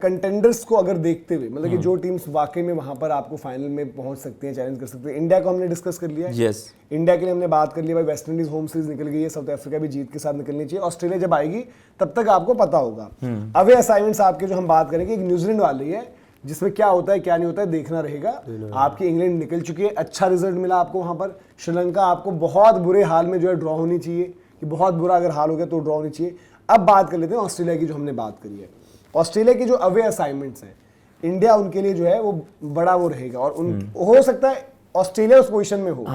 Contenders को अगर देखते हुए मतलब कि जो टीम्स वाकई में वहां पर आपको फाइनल में पहुंच सकती हैं, चैलेंज कर सकते हैं, इंडिया को हमने डिस्कस कर लिया है। यस, इंडिया के लिए हमने बात कर ली भाई, वेस्ट इंडीज होम सीरीज निकल गई है, साउथ अफ्रीका भी जीत के साथ निकलनी चाहिए, ऑस्ट्रेलिया जब आएगी तब तक आपको पता होगा। अवे असाइनमेंट्स आपके जो हम बात करेंगे, एक न्यूजीलैंड वाली है जिसमें क्या होता है क्या नहीं होता है देखना रहेगा। आपकी इंग्लैंड निकल चुकी है, अच्छा रिजल्ट मिला आपको वहां पर। श्रीलंका आपको बहुत बुरे हाल में जो है ड्रॉ होनी चाहिए, कि बहुत बुरा अगर हाल हो गया तो ड्रॉ होनी चाहिए। अब बात कर लेते हैं ऑस्ट्रेलिया की, जो हमने बात करी है। ऑस्ट्रेलिया की जो अवे असाइनमेंट्स हैं, इंडिया उनके लिए जो है वो बड़ा वो रहेगा, और हो सकता है ऑस्ट्रेलिया उस पोजीशन में हो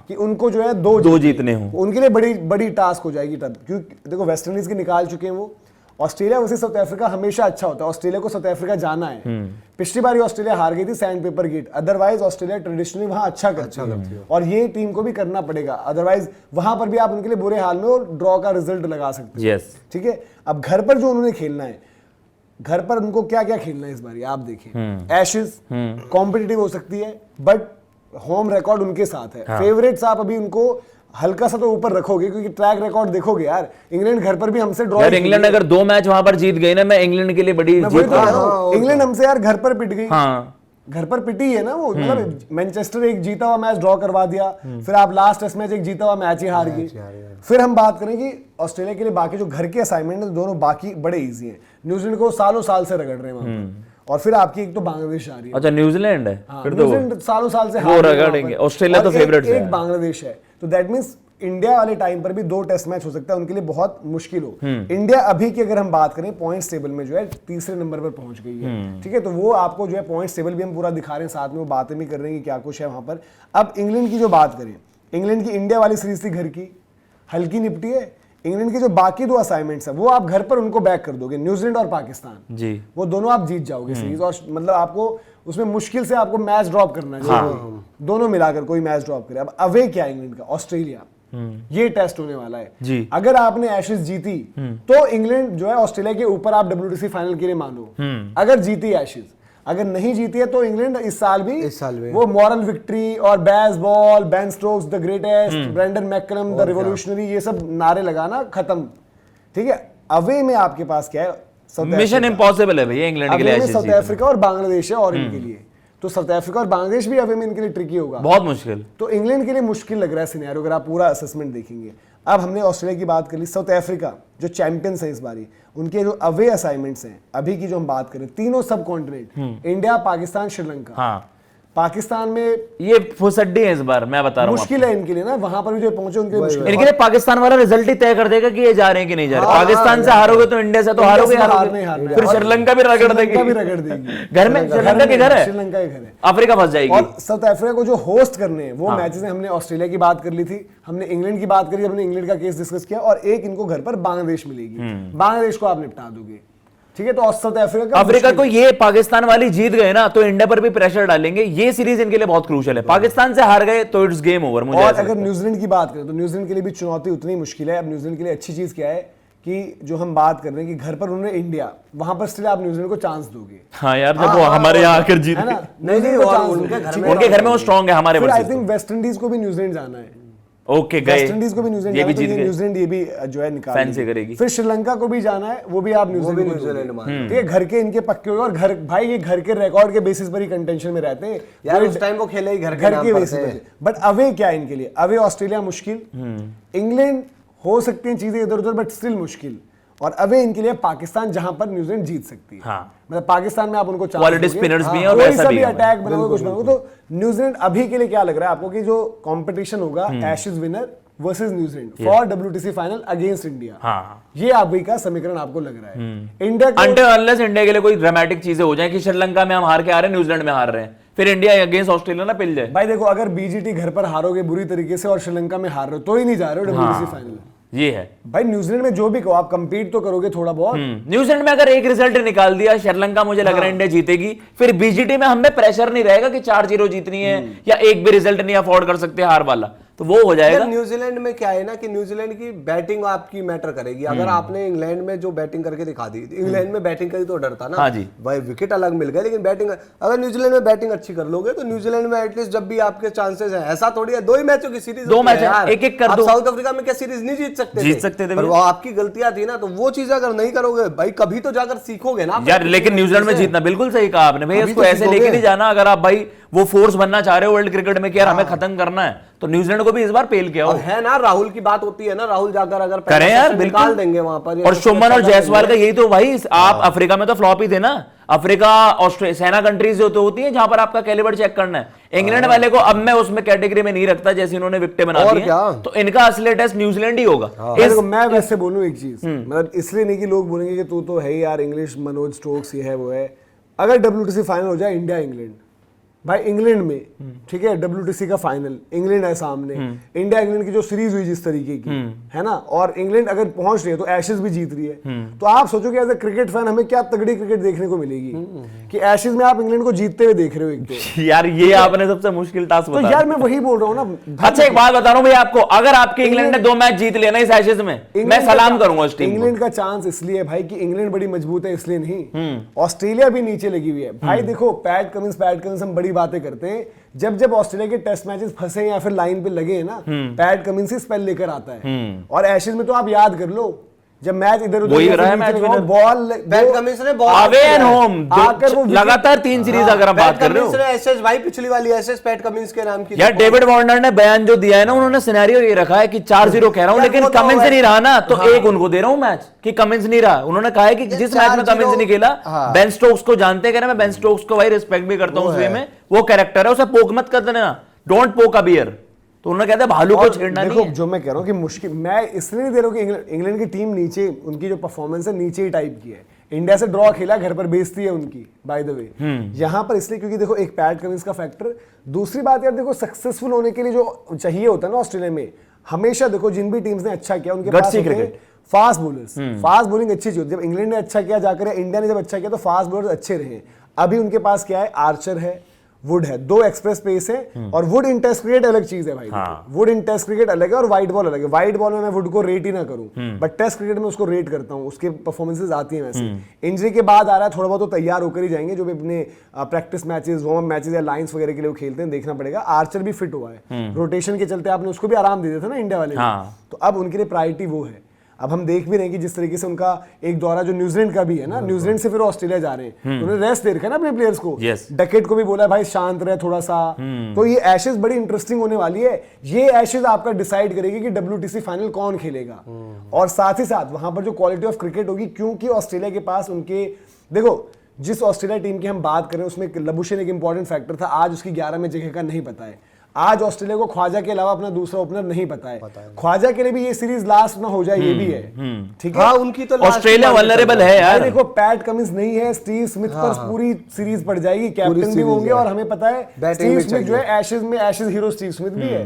कि उनको जो है दो जीतने हो, उनके लिए बड़ी बड़ी टास्क हो जाएगी तब, क्योंकि देखो वेस्ट इंडीज के निकाल चुके हैं वो। ऑस्ट्रेलिया वैसे साउथ अफ्रीका हमेशा अच्छा होता है, ऑस्ट्रेलिया को साउथ अफ्रीका जाना है। पिछली बार ऑस्ट्रेलिया हार गई थी sandpaper gate, otherwise Australia traditionally वहां अच्छा करती है, और ये टीम को भी करना पड़ेगा, अदरवाइज वहां पर भी आप उनके लिए बुरे हाल में और ड्रॉ का रिजल्ट लगा सकते हैं। ठीक है, अब घर पर जो उन्होंने खेलना है, घर पर उनको क्या क्या खेलना है इस बार आप देखें। एशेज कॉम्पिटिटिव हो सकती है, बट होम रिकॉर्ड उनके साथ है। फेवरेट्स आप अभी उनको हल्का सा तो ऊपर रखोगे, क्योंकि ट्रैक रिकॉर्ड देखोगे यार, इंग्लैंड घर पर भी हमसे ड्रॉ। यार इंग्लैंड अगर 2 मैच वहां पर जीत गई ना, मैं इंग्लैंड के लिए बड़ी जीत। इंग्लैंड हमसे यार घर पर पिट गई, घर पर पिटी है ना वो, मतलब मैनचेस्टर एक जीता हुआ मैच ड्रॉ करवा दिया, फिर आप लास्ट टेस्ट मैच एक जीता हुआ मैच ही हार गई। फिर हम बात करें कि ऑस्ट्रेलिया के लिए बाकी जो घर के असाइनमेंट है दोनों बाकी बड़े इजी हैं। न्यूजीलैंड को सालों साल से रगड़ रहे हैं वहां पर, और फिर आपकी एक तो बांग्लादेश आ रही है। अच्छा, न्यूजीलैंड है, फिर तो न्यूजीलैंड सालों साल से वो रगड़ेंगे। ऑस्ट्रेलिया तो फेवरेट है, एक बांग्लादेश है, तो दैट मींस इंडिया वाले टाइम पर भी 2 टेस्ट मैच हो सकता है उनके लिए बहुत मुश्किल हो। इंडिया अभी की अगर हम बात करें पॉइंट्स टेबल में जो है तीसरे नंबर पर पहुंच गई है। ठीक है, तो वो आपको जो है पॉइंट्स टेबल भी हम पूरा दिखा रहे हैं, साथ में वो बातें भी कर रहे हैं कि क्या कुछ है वहां पर। अब इंग्लैंड की जो बात करें, इंग्लैंड की इंडिया वाली सीरीज थी घर की, हल्की निपटी है। इंग्लैंड के जो बाकी 2 असाइनमेंट्स है वो आप घर पर उनको बैक कर दोगे, न्यूजीलैंड और पाकिस्तान जी, वो दोनों आप जीत जाओगे सीरीज, और मतलब आपको उसमें मुश्किल से आपको मैच ड्रॉप करना है, दोनों मिलाकर कोई मैच ड्रॉप करे। अब अवे क्या है इंग्लैंड का, ऑस्ट्रेलिया, ये टेस्ट होने वाला है जी। अगर आपने एशेज जीती तो इंग्लैंड जो है ऑस्ट्रेलिया के ऊपर आप WTC फाइनल के लिए मानो, अगर जीती एशेज। अगर नहीं जीती है तो इंग्लैंड इस साल भी वो मॉरल विक्ट्री और Bazball, Ben Stokes the greatest, Brendon McCullum the revolutionary, ये सब नारे लगाना खत्म। ठीक है, अवे में आपके पास क्या है, मिशन इम्पॉसिबल है भैया इंग्लैंड के लिए। साउथ अफ्रीका और बांग्लादेश है, और इनके लिए तो साउथ अफ्रीका और बांग्लादेश भी अवे में इनके लिए ट्रिकी होगा, बहुत मुश्किल। तो इंग्लैंड के लिए मुश्किल लग रहा है सिनेरियो अगर आप पूरा असेसमेंट देखेंगे। अब हमने ऑस्ट्रेलिया की बात कर ली, साउथ अफ्रीका जो चैंपियंस है इस बारी, उनके जो अवे असाइनमेंट्स हैं अभी की जो हम बात करें, तीनों सब कॉन्टिनेंट, इंडिया, पाकिस्तान, श्रीलंका। पाकिस्तान में ये फुसड्डी है इस बार, मैं बता रहा हूं, मुश्किल है इनके लिए ना, वहां पर भी जो पहुंचे उनके लिए मुश्किल है। इनके लिए पाकिस्तान वाला रिजल्ट ही तय कर देगा कि ये जा रहे हैं कि नहीं जा रहे। पाकिस्तान से हारोगे तो इंडिया से तो हारोगे, फिर श्रीलंका भी रगड़ देगी, घर में श्रीलंका के घर है, श्रीलंका के घर है, अफ्रीका फंस जाएगी। और साउथ अफ्रीका को जो होस्ट करने हैं वो मैचेस हमने ऑस्ट्रेलिया की बात कर ली थी, हमने इंग्लैंड की बात करी, हमने इंग्लैंड का केस डिस्कस किया, और एक इनको घर पर बांग्लादेश मिलेगी, बांग्लादेश को आप निपटा दोगे। ठीक है, तो साउथ अफ्रीका को ये पाकिस्तान वाली जीत गए ना तो इंडिया पर भी प्रेशर डालेंगे, ये सीरीज इनके लिए बहुत क्रूशियल है। पाकिस्तान से हार गए तो इट्स गेम ओवर। मुझे और अगर न्यूजीलैंड की बात करें तो न्यूजीलैंड के लिए भी चुनौती उतनी मुश्किल है। अब न्यूजीलैंड के लिए अच्छी चीज क्या है कि जो हम बात कर रहे हैं कि घर पर उन्होंने इंडिया, वहां पर स्टिल आप न्यूजीलैंड को चांस दोगे। हाँ यार, जब वो हमारे यहाँ आकर जीत, उनके घर में वो स्ट्रॉन्ग है हमारे। आई थिंक वेस्ट इंडीज को भी न्यूजीलैंड जाना है, ओके गए, वेस्ट इंडीज को भी न्यूजीलैंड, न्यूजीलैंड ये भी जो है निकाल करेगी। फिर श्रीलंका को भी जाना है, वो भी आप न्यूजीलैंड मान, ठीक है, घर के इनके पक्के हुए, और घर भाई ये घर के रिकॉर्ड के बेसिस पर ही कंटेंशन में रहते हैं यार, उस टाइम वो खेले ही घर के बेसिस पर। बट अवे क्या है इनके लिए, अवे ऑस्ट्रेलिया मुश्किल, इंग्लैंड हो सकती हैं चीजें इधर उधर, बट स्टिल मुश्किल, और अवे इनके लिए पाकिस्तान जहां पर न्यूजीलैंड जीत सकती है। मतलब पाकिस्तान में आप उनको क्वालिटी स्पिनर्स भी हैं और वैसा भी अटैक बनाओगे, कुछ बनाओगे, तो न्यूजीलैंड अभी के लिए क्या लग रहा है आपको कि जो कंपटीशन होगा Ashes winner versus New Zealand for WTC final against India, ये अभी का समीकरण आपको लग रहा है। इंडिया अनलेस इंडिया के लिए कोई ड्रामेटिक चीजें हो जाए कि श्रीलंका में हम हार के आ रहे हैं, न्यूजीलैंड में हार रहे हैं, फिर इंडिया अगेंस्ट ऑस्ट्रेलिया ना पिल जाए। भाई देखो, अगर BGT घर पर हारोगे बुरी तरीके से और श्रीलंका में हार रहे हो तो ही नहीं जा रहे हो WTC फाइनल, ये है भाई। न्यूजीलैंड में जो भी कहो आप कंपीट तो करोगे थोड़ा बहुत। न्यूजीलैंड में अगर एक रिजल्ट निकाल दिया, श्रीलंका मुझे लग रहा है इंडिया जीतेगी, फिर BGT में हमें प्रेशर नहीं रहेगा कि 4-0 जीतनी है या एक भी रिजल्ट नहीं अफोर्ड कर सकते हार वाला। तो वो हो जाएगा। न्यूजीलैंड में क्या है ना कि न्यूजीलैंड की बैटिंग आपकी मैटर करेगी। अगर आपने इंग्लैंड में जो बैटिंग करके दिखा दी, इंग्लैंड में बैटिंग करी तो डर था ना, हाँ जी, भाई विकेट अलग मिल गए, लेकिन बैटिंग अगर न्यूजीलैंड में बैटिंग अच्छी कर लोगे तो न्यूजीलैंड में एटलीस्ट जब भी आपके चांसेस है, ऐसा थोड़ी है 2 ही मैचों की सीरीज, 2 मैच है, एक-एक कर दो। साउथ अफ्रीका में क्या सीरीज नहीं जीत सकते थे, पर वो आपकी गलतियां थी ना, तो वो चीज अगर नहीं करोगे भाई कभी तो जाकर सीखोगे ना यार। लेकिन न्यूजीलैंड में जीतना बिल्कुल सही कहा आपने भाई, इसको ऐसे लेके नहीं जाना। अगर आप भाई वो फोर्स बनना चाह रहे हो वर्ल्ड क्रिकेट में कि यार हमें खत्म करना है, तो न्यूजीलैंड को भी इस बार पेल किया हो। है ना, राहुल की बात होती है ना, राहुल जाकर अगर करें यार, निकाल देंगे वहां पर। और शुभमन और जायसवाल का यही तो भाई, आप अफ्रीका में तो फ्लॉप ही थे ना। अफ्रीका ऑस्ट्रेलिया सेना कंट्रीज जो तो होती है जहां पर आपका कैलिबर चेक करना है। इंग्लैंड वाले को अब मैं उसमें कैटेगरी में नहीं रखता, जैसे इन्होंने विकेट बना दी है, तो इनका असली टेस्ट न्यूजीलैंड ही होगा। मैं वैसे बोलूं एक चीज, मतलब इसलिए नहीं कि लोग बोलेंगे कि तू तो है ही यार इंग्लिश, मनोज स्टोक्स ये है वो है। अगर WTC फाइनल हो जाए इंडिया इंग्लैंड, भाई इंग्लैंड में, ठीक है, WTC का फाइनल इंग्लैंड है सामने, इंडिया इंग्लैंड की जो सीरीज हुई जिस तरीके की है ना, और इंग्लैंड अगर पहुंच रही है तो एशेज भी जीत रही है, तो आप सोचो कि एज ए क्रिकेट फैन हमें क्या तगड़ी क्रिकेट देखने को मिलेगी कि एशेज में आप इंग्लैंड को जीतते हुए देख रहे हो। एक तो यार ये आपने सबसे मुश्किल टास्क बताया। तो यार मैं वही बोल रहा हूँ ना। अच्छा एक बात बता रहा हूँ भाई आपको, अगर आपके इंग्लैंड ने 2 मैच जीत लिया ना इस एशेज में, मैं सलाम करूंगा उस टीम को। इंग्लैंड का चांस इसलिए भाई कि इंग्लैंड बड़ी मजबूत है इसलिए नहीं, ऑस्ट्रेलिया भी नीचे लगी हुई है भाई। देखो पैट कमिंस हम बड़ी बातें करते हैं, जब ऑस्ट्रेलिया के टेस्ट मैचेस फंसे या फिर लाइन पे लगे हैं ना, पैट कमिंस ही स्पेल लेकर आता है। और एशेज में तो आप याद कर लो, जब मैच इधर उधर बॉल पैट कमिंस ने अवे एंड होम आकर वो लगातार 3 सीरीज अगर हम बात कर रहे हो, एशेज भाई पिछली वाली एशेज पैट कमिंस के नाम की। यार डेविड वार्नर ने बयान जो दिया है ना, उन्होंने सिनेरियो ये रखा है कि 4-0 कह रहा हूं, लेकिन कमिंस नहीं रहा ना, तो एक उनको दे रहा हूं मैच कि कमिंस नहीं रहा। उन्होंने कहा है कि जिस मैच में कमिंस नहीं खेला, बेन स्टोक्स को जानते हैं, मैं बेन स्टोक्स को भाई रिस्पेक्ट भी करता हूं उस वे में, वो कैरेक्टर है, उसे पोक मत कर देना, डोंट पोक अ बियर। तो उन्होंने कहते हैं भालू को छेड़ना नहीं है। जो मैं कह रहा हूं कि मुश्किल, मैं इसलिए नहीं दे रहा हूं कि इंग्लैंड की टीम नीचे, उनकी जो परफॉर्मेंस है नीचे ही टाइप की है। इंडिया से ड्रॉ खेला, घर पर बेइज्जती है उनकी बाय द वे यहां पर, इसलिए क्योंकि देखो एक पैट कमिंस का फैक्टर। दूसरी बात यार देखो, सक्सेसफुल होने के लिए जो चाहिए होता है ना ऑस्ट्रेलिया में, हमेशा देखो जिन भी टीम्स ने अच्छा किया उनके पास फास्ट बॉलर्स, फास्ट बॉलिंग अच्छी होती है। जब इंग्लैंड ने अच्छा किया जाकर, इंडिया ने जब अच्छा किया तो फास्ट बॉलर्स अच्छे रहे। अभी उनके पास क्या है, आर्चर है, वुड है, 2 एक्सप्रेस पेस है, और वुड इन टेस्ट क्रिकेट अलग चीज है भाई। वुड इन टेस्ट क्रिकेट अलग है और व्हाइट बॉल अलग है। व्हाइट बॉल में मैं वुड को रेट ही ना करूं, बट टेस्ट क्रिकेट में उसको रेट करता हूं, उसके परफॉर्मेंसेस आती हैं वैसे। इंजरी के बाद आ रहा है, थोड़ा बहुत तो तैयार होकर ही जाएंगे, जो भी अपने practice matches, warm up matches या लाइंस वगैरह के लिए वो खेलते हैं, देखना पड़ेगा। आर्चर भी फिट हुआ है, रोटेशन के चलते आपने उसको भी आराम दे दिया था ना इंडिया वाले, तो अब उनके लिए प्रायोरिटी वो है। अब हम देख भी रहे हैं कि जिस तरीके से उनका एक दौरा जो न्यूजीलैंड का भी है ना, न्यूजीलैंड से फिर ऑस्ट्रेलिया जा रहे हैं, उन्होंने रेस्ट दे रखा है ना अपने प्लेयर्स को। डकेट को भी बोला भाई शांत रहे थोड़ा सा। तो ये एशेज बड़ी इंटरेस्टिंग होने वाली है। ये एशेज आपका डिसाइड करेगी कि WTC फाइनल कौन खेलेगा, और साथ ही साथ वहां पर जो क्वालिटी ऑफ क्रिकेट होगी, क्योंकि ऑस्ट्रेलिया के पास उनके, देखो जिस ऑस्ट्रेलिया टीम की हम बात करें उसमें लबुशेन एक इंपॉर्टेंट फैक्टर था, आज उसकी 11 में जगह का नहीं पता है। आज ऑस्ट्रेलिया को ख्वाजा के अलावा अपना दूसरा ओपनर नहीं पता है। ख्वाजा के लिए भी ये सीरीज लास्ट ना हो जाए, ये भी है, ठीक है। हाँ, उनकी तो ऑस्ट्रेलिया वल्नरेबल है यार। देखो पैट कमिंस नहीं है, स्टीव स्मिथ पर पूरी सीरीज पड़ जाएगी, कैप्टन भी होंगे, और हमें पता है स्टीव स्मिथ जो है एशेज हीरो स्टीव स्मिथ भी है।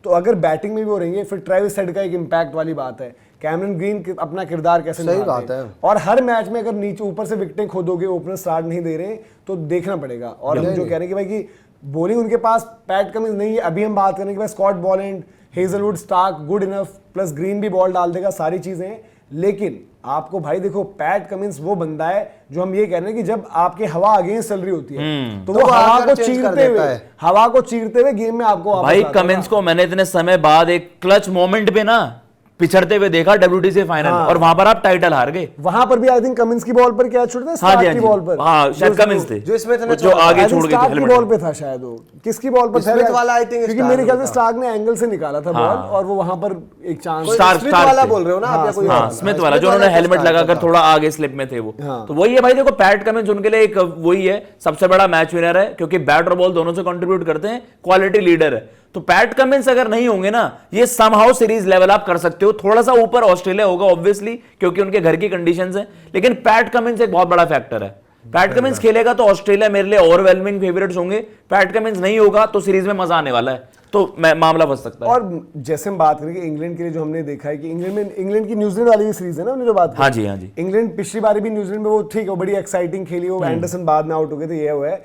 तो अगर बैटिंग में भी वो रहेंगे, फिर ट्रेविस हेड का एक इम्पैक्ट वाली बात है, कैमरन ग्रीन अपना किरदार कैसे निभाते हैं, और हर मैच में अगर नीचे ऊपर से विकेटें खोदोगे, ओपनर स्टार्ट नहीं दे रहे, तो देखना पड़ेगा। और हम जो कह रहे हैं कि भाई की बॉलिंग उनके पास पैट कमिंस नहीं है, अभी हम बात करें कि भाई Scott Boland, Hazlewood, Starc good enough, plus green भी बॉल डाल देगा, सारी चीजें। लेकिन आपको भाई देखो पैट कमिंस वो बंदा है जो हम ये कह रहे हैं कि जब आपके हवा अगेंस्ट चल रही होती है, तो वो हवा को चीरते हुए गेम में आपको भाई कमिंस को मैंने इतने समय बाद एक क्लच मोमेंट पे ना पिछड़ते हुए देखा WTC फाइनल, और वहां पर आप टाइटल हार गए। वहां पर भी आई थिंक कमिंस की बॉल पर क्या छोड़ थे, स्टार्क की बॉल पर, हाँ शायद कमिंस थे जो इसमें जो आगे छोड़ गए थे, बॉल पे था शायद वो, किसकी बॉल पर था, स्मिथ वाला आई थिंक, क्योंकि मेरे ख्याल से स्टार्क ने एंगल से निकाला था बॉल, और वो वहां पर एक चांस, स्मिथ वाला बोल रहे हो ना आप, या कोई स्मिथ वाला जो उन्होंने हेलमेट लगाकर थोड़ा आगे स्लिप में थे वो। तो वही है भाई, देखो पैट कमिंस उनके लिए एक वही है सबसे बड़ा मैच विनर है, क्योंकि बैट और बॉल दोनों से कंट्रीब्यूट करते हैं, क्वालिटी लीडर है। तो पैट कमिंस अगर नहीं होंगे ना, ये समहाउ सीरीज लेवल आप कर सकते हो। थोड़ा सा ऊपर ऑस्ट्रेलिया होगा ऑब्वियसली, क्योंकि उनके घर की कंडीशंस हैं, लेकिन पैट कमिंस एक बहुत बड़ा फैक्टर है। पैट कमिंस खेलेगा तो ऑस्ट्रेलिया मेरे लिए ओवरवेलमिंग फेवरेट्स होंगे, पैट कमिंस नहीं होगा तो सीरीज में मजा आने वाला है, तो मामला फंस सकता है। और जैसे हम बात करेंगे इंग्लैंड के लिए, जो हमने देखा है कि इंग्लैंड की न्यूजीलैंड वाली सीरीज है ना, हमने जो बात की, हाँ जी हाँ जी, इंग्लैंड पिछली बार भी न्यूजीलैंड में वो ठीक है, बड़ी एक्साइटिंग खेली, वो एंडरसन बाद में आउट हो गए थे, ये हुआ है।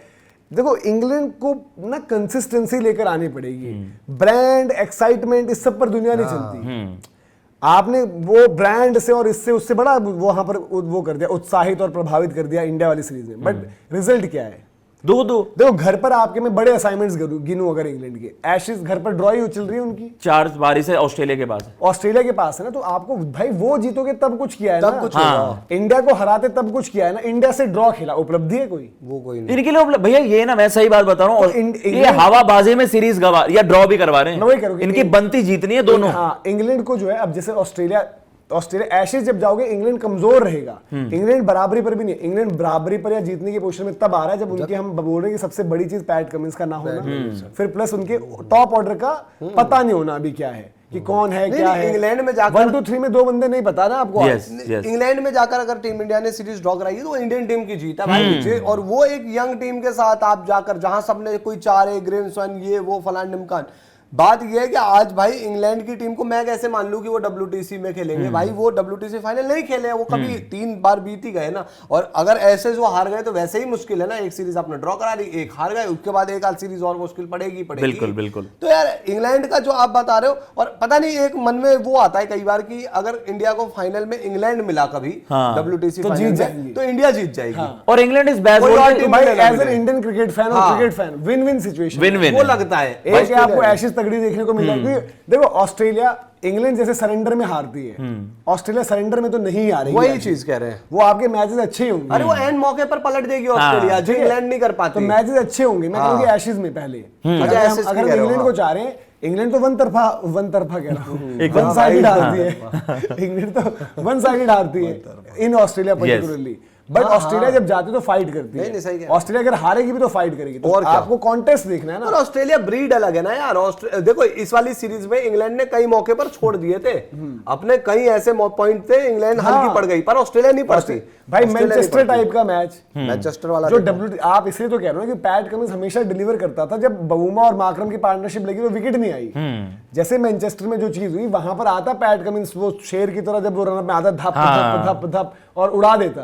देखो इंग्लैंड को ना कंसिस्टेंसी लेकर आनी पड़ेगी। ब्रांड एक्साइटमेंट इस सब पर दुनिया नहीं चलती। आपने वो ब्रांड से और इससे उससे बड़ा वहां पर वो कर दिया, उत्साहित और प्रभावित कर दिया इंडिया वाली सीरीज में, बट रिजल्ट क्या है? देखो घर पर आपके मैं बड़े असाइनमेंट्स गिनूं अगर इंग्लैंड के, एशेज घर पर ड्रॉ ही चल रही है उनकी, 4 बारी से ऑस्ट्रेलिया के पास है। ऑस्ट्रेलिया के पास है ना, तो आपको भाई वो जीतोगे तब कुछ किया है तब ना, कुछ हाँ। इंडिया को हराते तब कुछ किया है ना, इंडिया से ड्रॉ खेला, उपलब्धि है कोई? वो कोई नहीं। इनके लिए भैया ये ना, मैं सही बात बता रहा हूँ, ये हवाबाजी में सीरीज गवा या ड्रॉ भी करवा रहे हैं, इनकी बनती जीतनी है दोनों। हाँ, इंग्लैंड को जो है अब जैसे ऑस्ट्रेलिया एशेज जब जाओगे इंग्लैंड कमजोर रहेगा, इंग्लैंड बराबरी पर भी नहीं, इंग्लैंड बराबरी पर या जीतने की पोजीशन में तब आ रहा है जब उनके, हम बोल रहे हैं कि सबसे बड़ी चीज पैट कमिंस का ना होना, फिर प्लस उनके टॉप ऑर्डर का पता नहीं होना अभी क्या है कि कौन है क्या है। इंग्लैंड में जाकर 1 2 3 में 2 बंदे नहीं पता ना आपको। इंग्लैंड में जाकर अगर टीम इंडिया ने सीरीज ड्रॉ कराई है तो इंडियन टीम की जीत है भाई, और वो एक यंग टीम के साथ आप जाकर, जहां सबने कोई 4 ग्रेमसन ये वो फलान ढिमकान, बात यह है कि आज भाई इंग्लैंड की टीम को मैं कैसे मान लूं कि वो WTC में खेलेंगे? भाई वो WTC फाइनल नहीं खेले, वो कभी 3 बार बीत ही गए ना, और अगर ऐसे जो हार गए तो वैसे ही मुश्किल है ना। एक सीरीज आपने ड्रॉ करा ली, एक हार गए, उसके बाद एक आध सीरीज और मुश्किल पड़ेगी। बिल्कुल बिल्कुल। तो यार इंग्लैंड का जो आप बता रहे हो, और पता नहीं एक मन में वो आता है कई बार कि अगर इंडिया को फाइनल में इंग्लैंड मिला कभी WTC तो जीत जाएंगे, तो इंडिया जीत जाएगी। और England is best as an Indian cricket fan और cricket fan win win situation, win वो लगता है। एक आपको एशेज तगड़ी देखने को मिल जाएगी। देखो ऑस्ट्रेलिया इंग्लैंड जैसे सरेंडर में हारती है, ऑस्ट्रेलिया सरेंडर में तो नहीं हारेगी। वही चीज कह रहे हैं, वो आपके मैचेस अच्छे होंगे। अरे वो एंड मौके पर पलट देगी ऑस्ट्रेलिया, जो इंग्लैंड नहीं कर पाती। तो मैचेस अच्छे होंगे, मैं कहूंगी एशेज में पहले। अगर हम इंग्लैंड को चाह रहे हैं, इंग्लैंड तो वन तरफा कह रहा हूँ, वन साइडेड हारती है इंग्लैंड तो वन साइडेड हारती है in Australia particularly, but Australia जब जाती है तो फाइट करती है। ऑस्ट्रेलिया अगर हारेगी भी तो फाइट करेगी, तो और आपको कॉन्टेस्ट देखना है ना। और ऑस्ट्रेलिया ब्रीड अलग है ना यार। देखो इस वाली सीरीज में इंग्लैंड ने कई मौके पर छोड़ दिए थे अपने, कई ऐसे पॉइंट थे इंग्लैंड हल्की पड़ गई, पर ऑस्ट्रेलिया नहीं पड़ती भाई। मैनचेस्टर टाइप का मैच, मैनचेस्टर वाला जो आप इसलिए तो कह रहे हो कि पैट कमिंस हमेशा डिलीवर करता था। जब बवुमा और मार्करम की पार्टनरशिप लगी तो विकेट नहीं आई। जैसे मैनचेस्टर में जो चीज हुई, वहां पर आता पैट कमिंस वो शेर की तरह, जब वो रनअप में आता धप धप धप धप और उड़ा देता,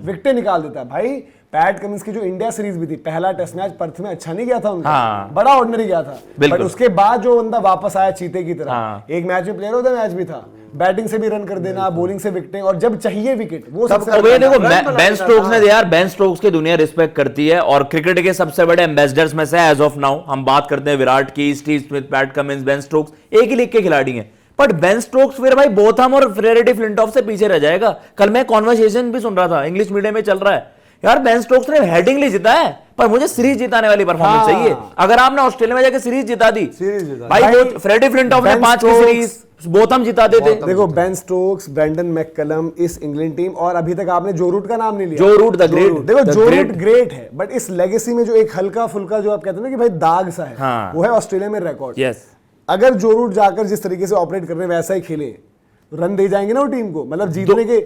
विकेट निकाल देता। भाई पैट कमिंस की जो इंडिया सीरीज भी थी, पहला टेस्ट मैच पर्थ में अच्छा नहीं गया था उनका, बड़ा ऑर्डिनरी गया था, बट उसके बाद जो बंदा वापस आया चीते की तरह, एक मैच में प्लेयर ऑफ द मैच भी था। बैटिंग से भी रन कर देना, बॉलिंग से विकेटें, और जब चाहिए विकेट वो सब। देखो बेन स्टोक्स ने यार, बेन स्टोक्स की दुनिया रिस्पेक्ट करती है, और क्रिकेट के सबसे बड़े एम्बेसडर्स में से एज ऑफ नाउ हम बात करते हैं विराट की, Steve Smith, PAT Cummins, Ben Stokes, एक ही लीग के खिलाड़ी हैं। बट बेन स्टोक्स फिर भाई बोथम और फ्रेडे फ्लिंटॉफ से पीछे रह जाएगा। कल मैं कॉन्वर्सेशन भी सुन रहा था, इंग्लिश मीडियम में चल रहा है, यार बेन स्टोक्स ने हेडिंगली जीता है, पर मुझे सीरीज जिताने वाली परफॉर्मेंस चाहिए। अगर आपने ऑस्ट्रेलिया में जाकर सीरीज जिता दी, भाई फ्रेडी फ्लिंटॉफ ने 5 की सीरीज, बोथम जिता देते। देखो बेन स्टोक्स, ब्रेंडन मैककलम, इस इंग्लैंड टीम, और अभी तक आपने जो रूट का नाम नहीं लिया। जो रूट द ग्रेट, देखो जो रूट ग्रेट है, बट इस लेगेसी में जो एक हल्का फुल्का जो आप कहते हैं ना कि भाई दाग सा है, वो है ऑस्ट्रेलिया में रिकॉर्ड। अगर जो रूट जाकर जिस तरीके से ऑपरेट कर रहे हैं वैसा ही खेले, रन दे जाएंगे ना वो टीम को, मतलब जीतने के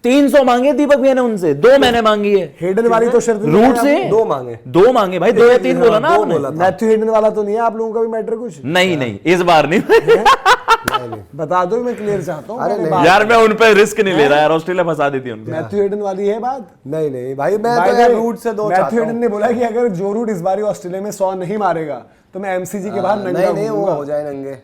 300 मांगे दीपक भैया ने उनसे, 2 मैंने मांगी है। हेडन वाली तो शर्त रूट से 2 मांगे भाई, 2 या 3 बोला ना आपने। मैथ्यू हेडन वाला तो नहीं है आप लोगों का भी मैटर कुछ? नहीं इस बार नहीं बता दो, मैं क्लियर चाहता हूँ यार, मैं उन पे रिस्क नहीं ले रहा यार, ऑस्ट्रेलिया फंसा देती है उनको। मैथ्यू हेडन वाली है बात? नहीं भाई, मैं तो यार रूट से 2 मैथ्यू हेडन ने बोला कि अगर जो रूट इस बार ऑस्ट्रेलिया में 100 नहीं मारेगा तो मैं एमसीजी के बाहर नंगा नहीं वो हो जाए नंगे।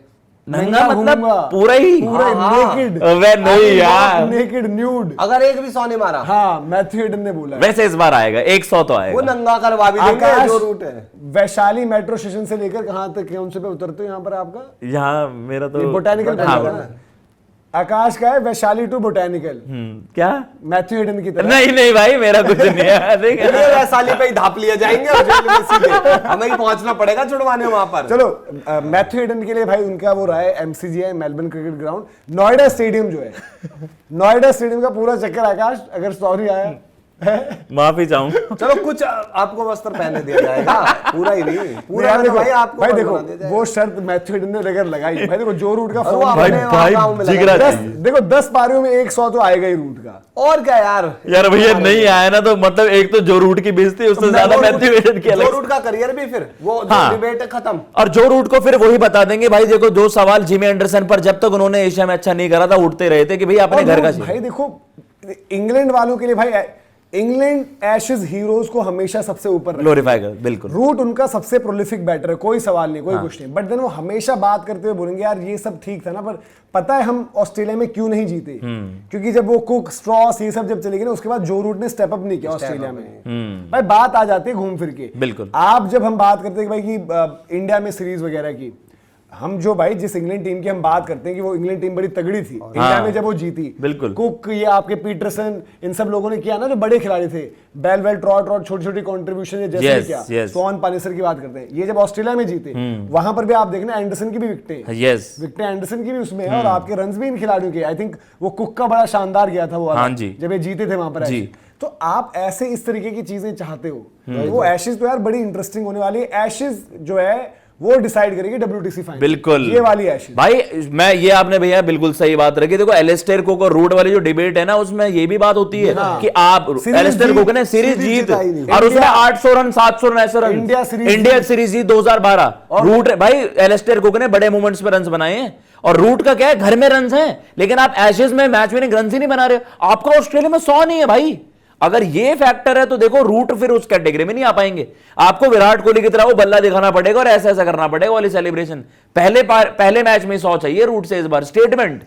नंगा मतलब पूरा नेकेड, वे नहीं यार, नेकेड न्यूड, अगर एक भी 100 नहीं मारा। हाँ मैथ्यू हेडन ने बोला। वैसे इस बार आएगा 100 तो आएगा, वो नंगा करवा भी देंगे जो रूट है। वैशाली मेट्रो स्टेशन से लेकर कहां तक, कौन से पे उतरते हो यहाँ पर आपका? यहाँ मेरा तो बोटैनिकल, आकाश का है वैशाली टू बोटैनिकल। क्या मैथ्यू हेडन की तरह? नहीं भाई, मेरा कुछ नहीं है। वैशाली पे ही धाप लिए जाएंगे और जेल में सीधे हमें ही पहुंचना पड़ेगा छुड़वाने वहां पर। चलो मैथ्यू हेडन के लिए भाई उनका वो रहा है एमसीजी है, Melbourne cricket ground, Noida stadium जो है, नोएडा स्टेडियम का पूरा चक्कर आकाश, अगर सॉरी आया माफी चाहूँ। चलो कुछ आपको वस्त्र पहने दिया जाएगा, पूरा ही नहीं, पूरा देखो, भाई आपको भाई देखो वो शर्त मैथ्यू हेडन ने अगर लगाई, भाई देखो जो रूट का भाई जिगरा, देखो 10 पारियों में 100 तो आएगा ही रूट का। और क्या यार भैया नहीं आया ना तो मतलब एक तो जो रूट की बेइज्जती, उससे ज्यादा मैथ्यू हेडन की अलग, जो रूट का करियर भी फिर वो डिबेट खत्म। और जो रूट को फिर वही बता देंगे भाई, देखो जो सवाल जिमी एंडरसन पर जब तक उन्होंने एशिया में अच्छा नहीं करा था उठते रहे थे कि भाई अपने घर का। भाई देखो इंग्लैंड वालों के लिए भाई इंग्लैंड एशेज हीरोज को हमेशा सबसे ऊपर रखती है। ग्लोरीफाई कर, बिल्कुल। रूट उनका सबसे प्रोलिफिक बैटर है, कोई सवाल नहीं, कोई कुछ नहीं, बट देन वो हमेशा बात करते हुए बोलेंगे यार ये सब ठीक था ना, पर पता है हम ऑस्ट्रेलिया में क्यों नहीं जीते? क्योंकि जब वो कुक, स्ट्रॉस, ये सब जब चले गए ना, उसके बाद जो रूट ने स्टेप अप नहीं किया ऑस्ट्रेलिया में। भाई बात आ जाती है घूम फिर के। बिल्कुल। आप जब हम बात करते हैं कि भाई कि इंडिया में सीरीज वगैरह की, हम जो भाई जिस इंग्लैंड टीम की हम बात करते हैं कि वो इंग्लैंड टीम बड़ी तगड़ी थी इंडिया में जब वो जीती, बिल्कुल। कुक, ये आपके पीटरसन, इन सब लोगों ने किया ना, जो बड़े खिलाड़ी थे, बेलवेल, ट्रॉट, छोटी छोटी कॉन्ट्रीब्यूशन जैसे किया, सोन पानेसर की बात करते हैं, ये जब ऑस्ट्रेलिया में जीते, वहां पर भी आप देखना एंडरसन की भी विकेटें एंडरसन की भी उसमें है, और आपके रन्स भी इन खिलाड़ियों के। आई थिंक वो कुक का बड़ा शानदार गया था वो वाला, जब ये जीते थे वहां पर। तो आप ऐसे इस तरीके की चीजें चाहते हो, वो एशेज तो यार बड़ी इंटरेस्टिंग होने वाली है। एशेज जो है वो डिसाइड करेगी WTC फाइनल, बिल्कुल ये वाली एशेज। भाई मैं ये आपने भैया बिल्कुल सही बात रखी। देखो एलिस्टेयर कुक और रूट वाली जो डिबेट है ना, उसमें ये भी बात होती है कि आप एलिस्टेयर कुक ने सीरीज जीत और उसमें 800 रन 700 रन ऐसे रन, इंडिया सीरीज जीत 2012, और रूट भाई एलिस्टेयर कुक ने बड़े मोमेंट्स पे रन्स बनाए हैं, और रूट का क्या है, घर में रन्स हैं, लेकिन आप एशेज में मैच विनिंग रन्स ही नहीं बना रहे हो। आपका ऑस्ट्रेलिया में 100 नहीं है भाई। अगर ये फैक्टर है तो देखो रूट फिर उस कैटेगरी में नहीं आ पाएंगे। आपको विराट कोहली की तरह वो बल्ला दिखाना पड़ेगा और ऐसा ऐसा करना पड़ेगा वाली सेलिब्रेशन। पहले मैच में 100 चाहिए रूट से इस बार, स्टेटमेंट।